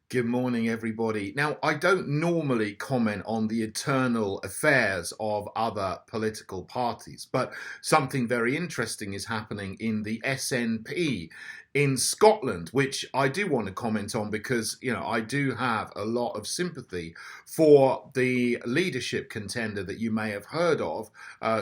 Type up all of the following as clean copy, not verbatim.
Good morning, everybody. Now, I don't normally comment on the internal affairs of other political parties, but something very interesting is happening in the SNP in Scotland, which I do want to comment on because, I do have a lot of sympathy for the leadership contender that you may have heard of,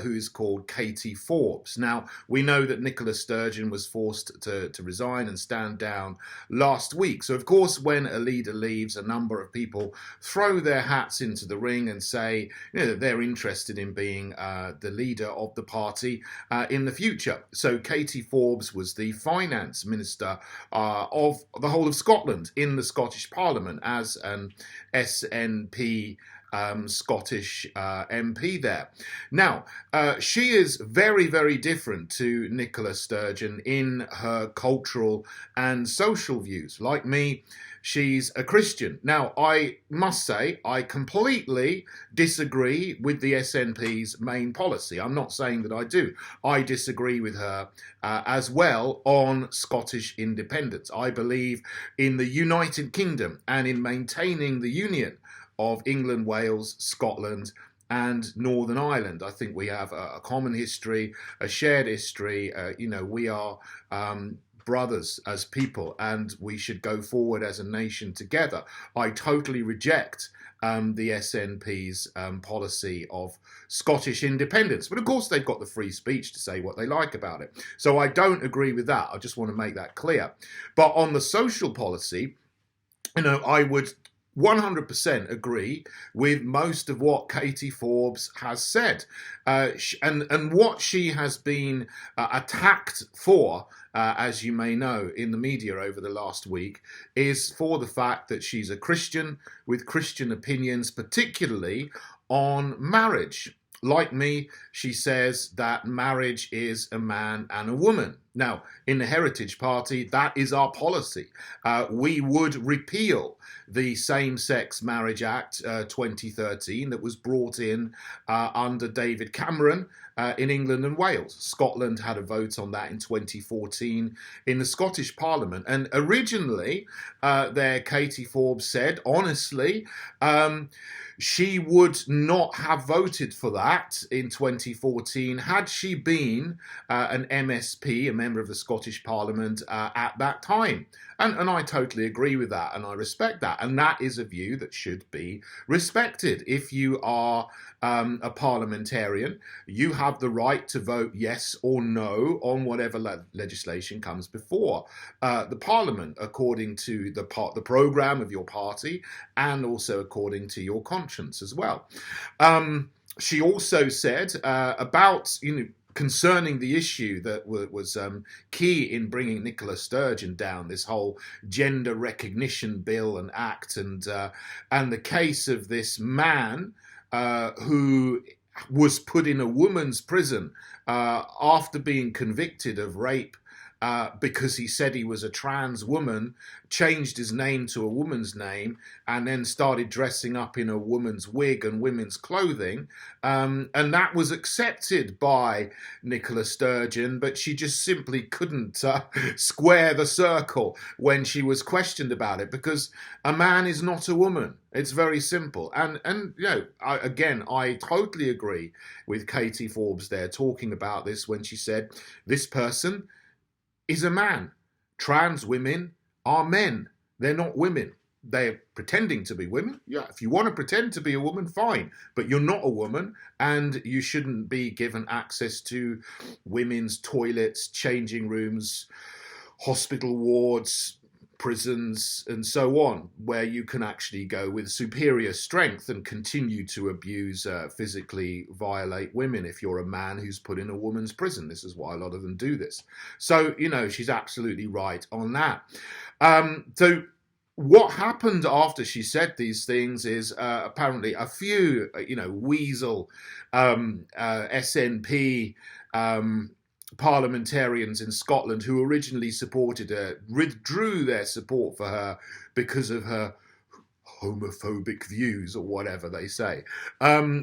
who's called Kate Forbes. Now, we know that Nicola Sturgeon was forced to resign and stand down last week. So, of course, when a leader leaves, a number of people throw their hats into the ring and say, that they're interested in being the leader of the party in the future. So Kate Forbes was the finance minister of the whole of Scotland in the Scottish Parliament as an SNP Scottish MP there. Now, she is very, very different to Nicola Sturgeon in her cultural and social views. Like me, she's a Christian. Now, I must say, I completely disagree with the SNP's main policy. I'm not saying that I do. I disagree with her as well on Scottish independence. I believe in the United Kingdom and in maintaining the union of England, Wales, Scotland, and Northern Ireland. I think we have a common history, a shared history. We are brothers as people, and we should go forward as a nation together. I totally reject the SNP's policy of Scottish independence. But of course, they've got the free speech to say what they like about it. So I don't agree with that. I just want to make that clear. But on the social policy, I would 100% agree with most of what Kate Forbes has said, and what she has been attacked for, as you may know, in the media over the last week, is for the fact that she's a Christian with Christian opinions, particularly on marriage. Like me, she says that marriage is a man and a woman. Now, in the Heritage Party, that is our policy. We would repeal the Same-Sex Marriage Act 2013 that was brought in under David Cameron in England and Wales. Scotland had a vote on that in 2014 in the Scottish Parliament. And originally, Kate Forbes said, honestly, she would not have voted for that in 2014 had she been an MSP, a member of the Scottish Parliament, at that time. And I totally agree with that, and I respect that. And that is a view that should be respected. If you are a parliamentarian, you have the right to vote yes or no on whatever legislation comes before the Parliament, according to the programme of your party and also according to your conscience as well. She also said about, concerning the issue that was key in bringing Nicola Sturgeon down, this whole gender recognition bill and act, and the case of this man who was put in a woman's prison after being convicted of rape because he said he was a trans woman, changed his name to a woman's name, and then started dressing up in a woman's wig and women's clothing. And that was accepted by Nicola Sturgeon, but she just simply couldn't square the circle when she was questioned about it, because a man is not a woman. It's very simple. And I totally agree with Kate Forbes there talking about this when she said, this person is a man. Trans women are men. They're not women. They're pretending to be women. Yeah, if you want to pretend to be a woman, fine. But you're not a woman, and you shouldn't be given access to women's toilets, changing rooms, hospital wards, prisons, and so on, where you can actually go with superior strength and continue to abuse, physically violate women if you're a man who's put in a woman's prison. This is why a lot of them do this. So, she's absolutely right on that. So what happened after she said these things is apparently a few, weasel SNP parliamentarians in Scotland who originally supported her withdrew their support for her because of her homophobic views or whatever they say,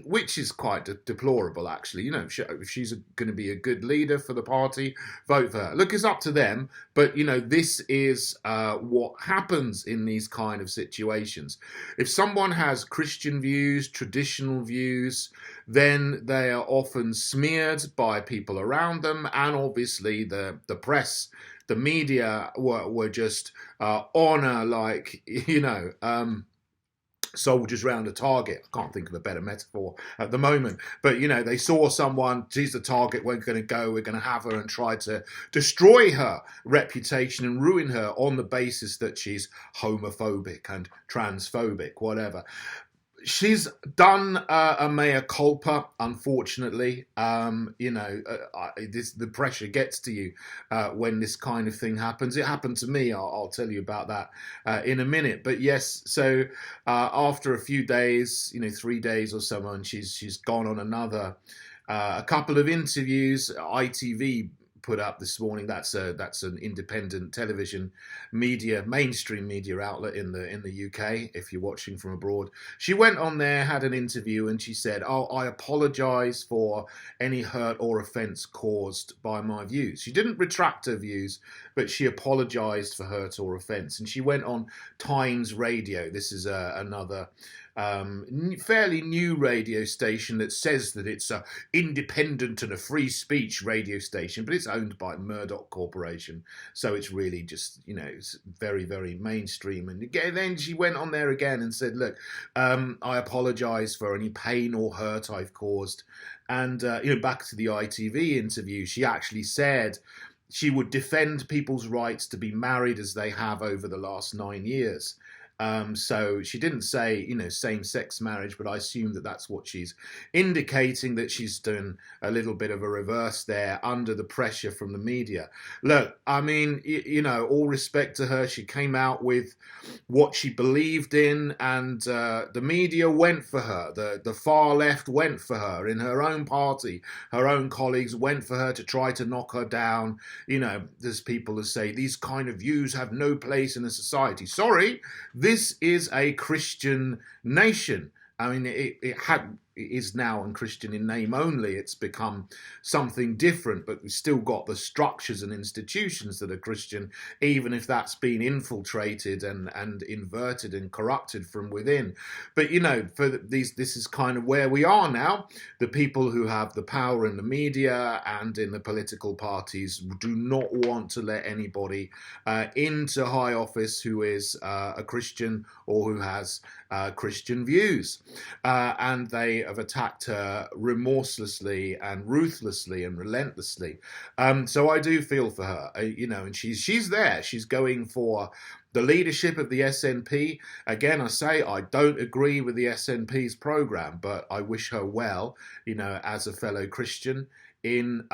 which is quite deplorable, actually. You know, if she's going to be a good leader for the party, vote for her. Look, it's up to them, but, you know, this is what happens in these kind of situations. If someone has Christian views, traditional views, then they are often smeared by people around them, and obviously the press, the media were just honor, like, you know, soldiers round a target. I can't think of a better metaphor at the moment, but, you know, they saw someone, she's the target, we're going to have her, and try to destroy her reputation and ruin her on the basis that she's homophobic and transphobic, whatever. She's done a mea culpa, unfortunately. You know, the pressure gets to you when this kind of thing happens. It happened to me. I'll tell you about that in a minute. But yes, so after a few days, you know, 3 days or so on, she's gone on another a couple of interviews. ITV put up this morning. That's an independent television media, mainstream media outlet in the UK. If you're watching from abroad, she went on there, had an interview, and she said, "Oh, I apologise for any hurt or offence caused by my views." She didn't retract her views, but she apologised for hurt or offence. And she went on Times Radio. This is another fairly new radio station that says that it's a independent and a free speech radio station, but it's owned by Murdoch Corporation, so it's really just, you know, it's very, very mainstream. And again, then she went on there again and said, "Look, I apologise for any pain or hurt I've caused." And you know, back to the ITV interview, she actually said she would defend people's rights to be married as they have over the last 9 years. So she didn't say, you know, same-sex marriage, but I assume that that's what she's indicating, that she's done a little bit of a reverse there under the pressure from the media. Look, I mean, you know, all respect to her. She came out with what she believed in, and the media went for her. The far left went for her in her own party. Her own colleagues went for her to try to knock her down. You know, there's people who say these kind of views have no place in a society. Sorry, this is a Christian nation. I mean, it is now Christian in name only. It's become something different, but we've still got the structures and institutions that are Christian, even if that's been infiltrated and inverted and corrupted from within. But, you know, this is kind of where we are now. The people who have the power in the media and in the political parties do not want to let anybody into high office who is a Christian or who has Christian views. And they have attacked her remorselessly and ruthlessly and relentlessly. So I do feel for her, you know, and she's there. She's going for the leadership of the SNP. Again, I say I don't agree with the SNP's programme, but I wish her well, you know, as a fellow Christian, in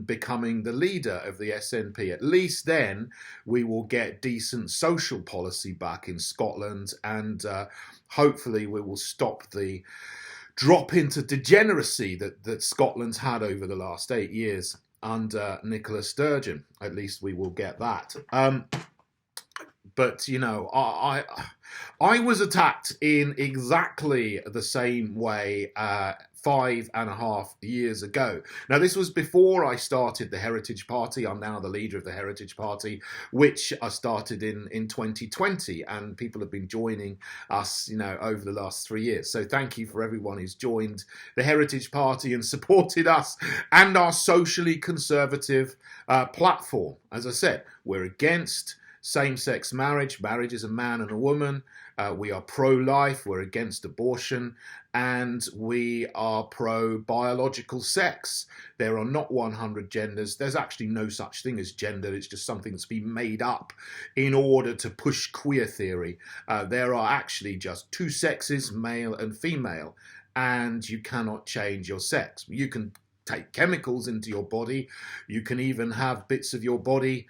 becoming the leader of the SNP. At least then we will get decent social policy back in Scotland, and hopefully we will stop the drop into degeneracy that Scotland's had over the last 8 years under Nicola Sturgeon. At least we will get that. But, you know, I was attacked in exactly the same way 5.5 years ago. Now, this was before I started the Heritage Party. I'm now the leader of the Heritage Party, which I started in 2020, and people have been joining us, you know, over the last 3 years. So thank you for everyone who's joined the Heritage Party and supported us and our socially conservative platform. As I said, we're against same-sex marriage. Marriage is a man and a woman. We are pro-life. We're against abortion. And we are pro-biological sex. There are not 100 genders. There's actually no such thing as gender. It's just something that's been made up in order to push queer theory. There are actually just two sexes, male and female, and you cannot change your sex. You can take chemicals into your body. You can even have bits of your body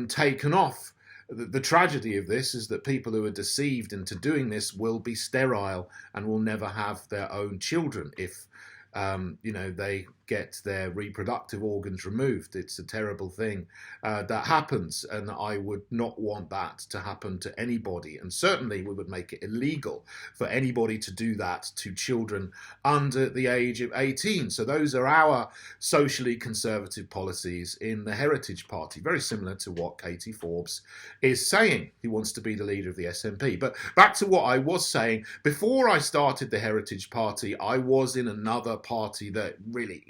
taken off. The tragedy of this is that people who are deceived into doing this will be sterile and will never have their own children if they get their reproductive organs removed. It's a terrible thing that happens, and I would not want that to happen to anybody. And certainly we would make it illegal for anybody to do that to children under the age of 18. So those are our socially conservative policies in the Heritage Party, very similar to what Kate Forbes is saying. He wants to be the leader of the SNP. But back to what I was saying, before I started the Heritage Party, I was in another party that really,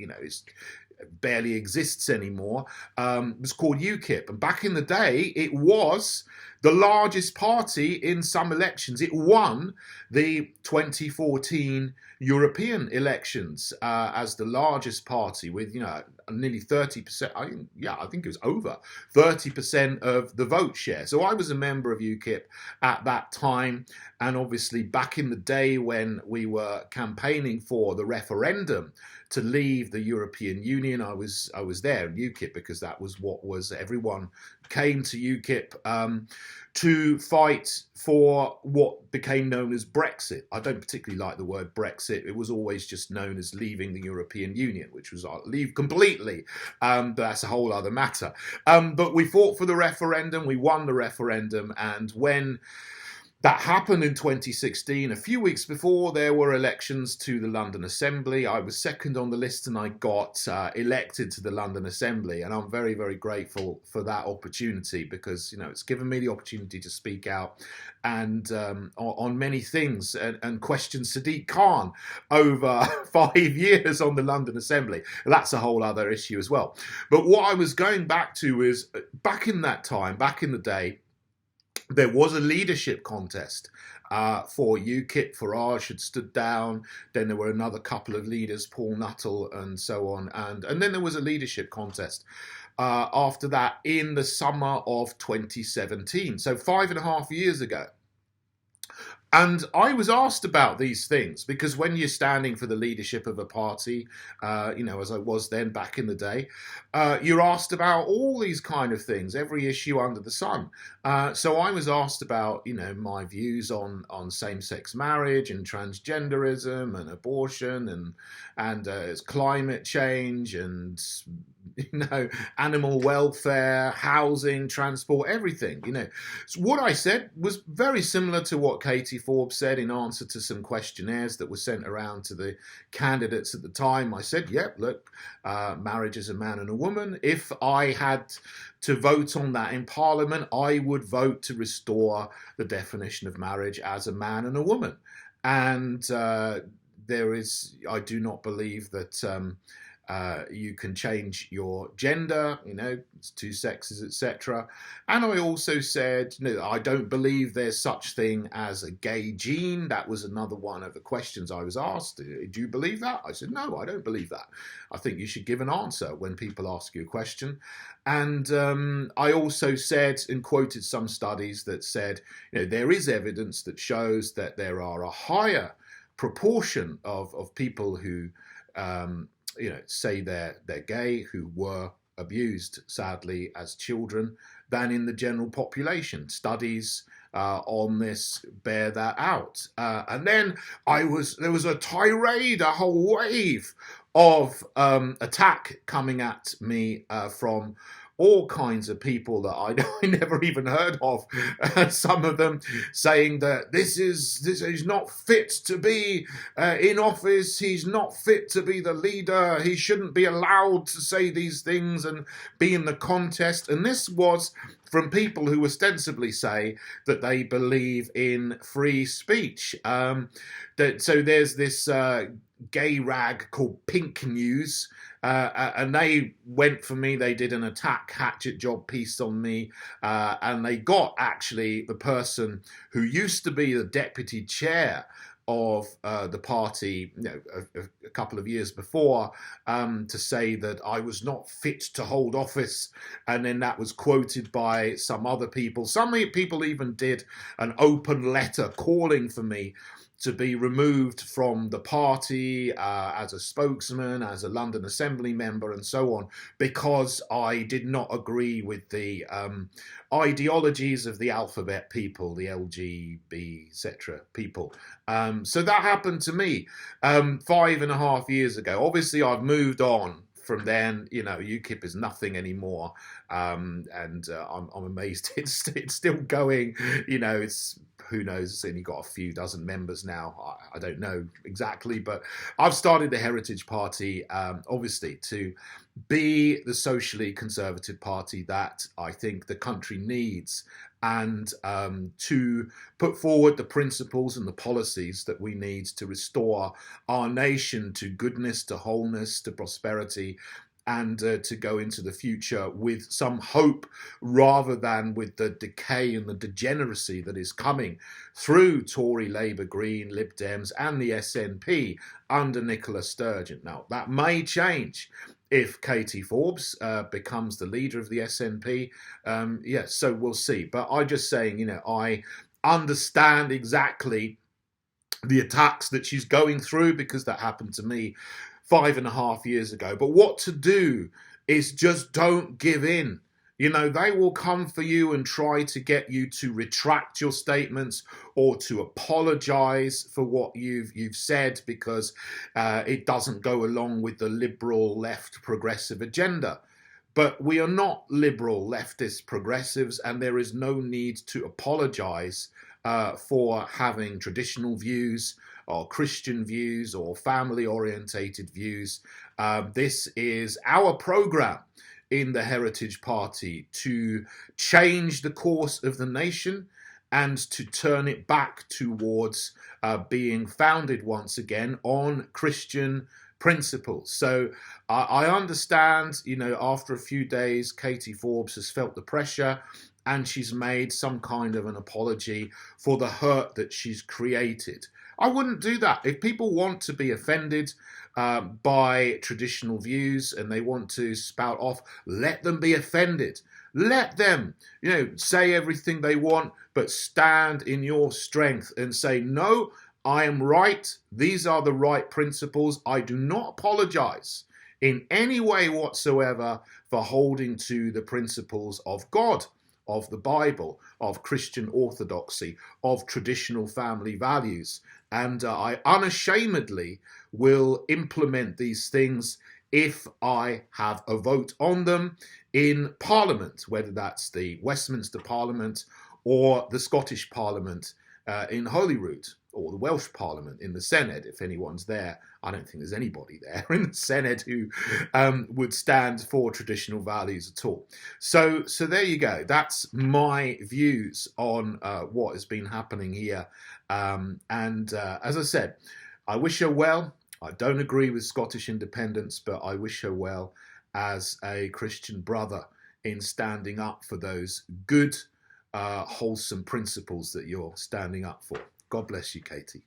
barely exists anymore. It was called UKIP. And back in the day, it was the largest party in some elections. It won the 2014 European elections as the largest party with, nearly 30%. I think it was over 30% of the vote share. So I was a member of UKIP at that time. And obviously back in the day when we were campaigning for the referendum to leave the European Union, I was there in UKIP because that was what was, everyone came to UKIP to fight for what became known as Brexit. I don't particularly like the word Brexit. It was always just known as leaving the European Union, which was leave completely. But that's a whole other matter. But we fought for the referendum. We won the referendum. And when that happened in 2016, a few weeks before there were elections to the London Assembly, I was second on the list and I got elected to the London Assembly. And I'm very, very grateful for that opportunity because, it's given me the opportunity to speak out and on many things and question Sadiq Khan over 5 years on the London Assembly. That's a whole other issue as well. But what I was going back to is back in that time, back in the day, there was a leadership contest for UKIP. Farage had stood down. Then there were another couple of leaders, Paul Nuttall and so on. And then there was a leadership contest after that in the summer of 2017. So 5.5 years ago. And I was asked about these things because when you're standing for the leadership of a party, as I was then back in the day, you're asked about all these kind of things, every issue under the sun. So I was asked about, my views on same-sex marriage and transgenderism and abortion and climate change and animal welfare, housing, transport, everything, So what I said was very similar to what Kate Forbes said in answer to some questionnaires that were sent around to the candidates at the time. I said, look, marriage is a man and a woman. If I had to vote on that in Parliament, I would vote to restore the definition of marriage as a man and a woman. And I do not believe that you can change your gender, it's two sexes, etc. And I also said, I don't believe there's such thing as a gay gene. That was another one of the questions I was asked. Do you believe that? I said, no, I don't believe that. I think you should give an answer when people ask you a question. And I also said and quoted some studies that said, there is evidence that shows that there are a higher proportion of people who say they're gay, who were abused, sadly, as children, than in the general population. Studies on this bear that out. And then there was a tirade, a whole wave of attack coming at me from all kinds of people that I never even heard of. Some of them saying that this is not fit to be in office. He's not fit to be the leader. He shouldn't be allowed to say these things and be in the contest. And this was from people who ostensibly say that they believe in free speech. So there's this gay rag called Pink News, and they went for me. They did an attack hatchet job piece on me, and they got actually the person who used to be the deputy chair of the party, a couple of years before, to say that I was not fit to hold office, and then that was quoted by some other people. Some people even did an open letter calling for me to be removed from the party as a spokesman, as a London Assembly member, and so on, because I did not agree with the ideologies of the alphabet people, the LGB, etc. people. So that happened to me 5.5 years ago. Obviously, I've moved on from then. You know, UKIP is nothing anymore, and I'm amazed it's still going. You know, it's, who knows, it's only got a few dozen members now. I don't know exactly, but I've started the Heritage Party, obviously, to be the socially conservative party that I think the country needs, and to put forward the principles and the policies that we need to restore our nation to goodness, to wholeness, to prosperity, and to go into the future with some hope, rather than with the decay and the degeneracy that is coming through Tory, Labour, Green, Lib Dems and the SNP under Nicola Sturgeon. Now, that may change if Kate Forbes becomes the leader of the SNP. Yes, so we'll see. But I'm just saying, you know, I understand exactly the attacks that she's going through, because that happened to me 5.5 years ago. But what to do is just don't give in. You know, they will come for you and try to get you to retract your statements or to apologize for what you've said, because it doesn't go along with the liberal left progressive agenda. But we are not liberal leftist progressives, and there is no need to apologize for having traditional views or Christian views or family orientated views. This is our program in the Heritage Party to change the course of the nation and to turn it back towards being founded once again on Christian principles. So I understand, you know, after a few days, Kate Forbes has felt the pressure and she's made some kind of an apology for the hurt that she's created. I wouldn't do that. If people want to be offended by traditional views and they want to spout off, let them be offended. Let them, you know, say everything they want, but stand in your strength and say, no, I am right. These are the right principles. I do not apologize in any way whatsoever for holding to the principles of God, of the Bible, of Christian orthodoxy, of traditional family values. And I unashamedly will implement these things if I have a vote on them in Parliament, whether that's the Westminster Parliament or the Scottish Parliament in Holyrood, or the Welsh Parliament in the Senedd, if anyone's there. I don't think there's anybody there in the Senedd who would stand for traditional values at all. So there you go. That's my views on what has been happening here. As I said, I wish her well. I don't agree with Scottish independence, but I wish her well as a Christian brother in standing up for those good, wholesome principles that you're standing up for. God bless you, Katie.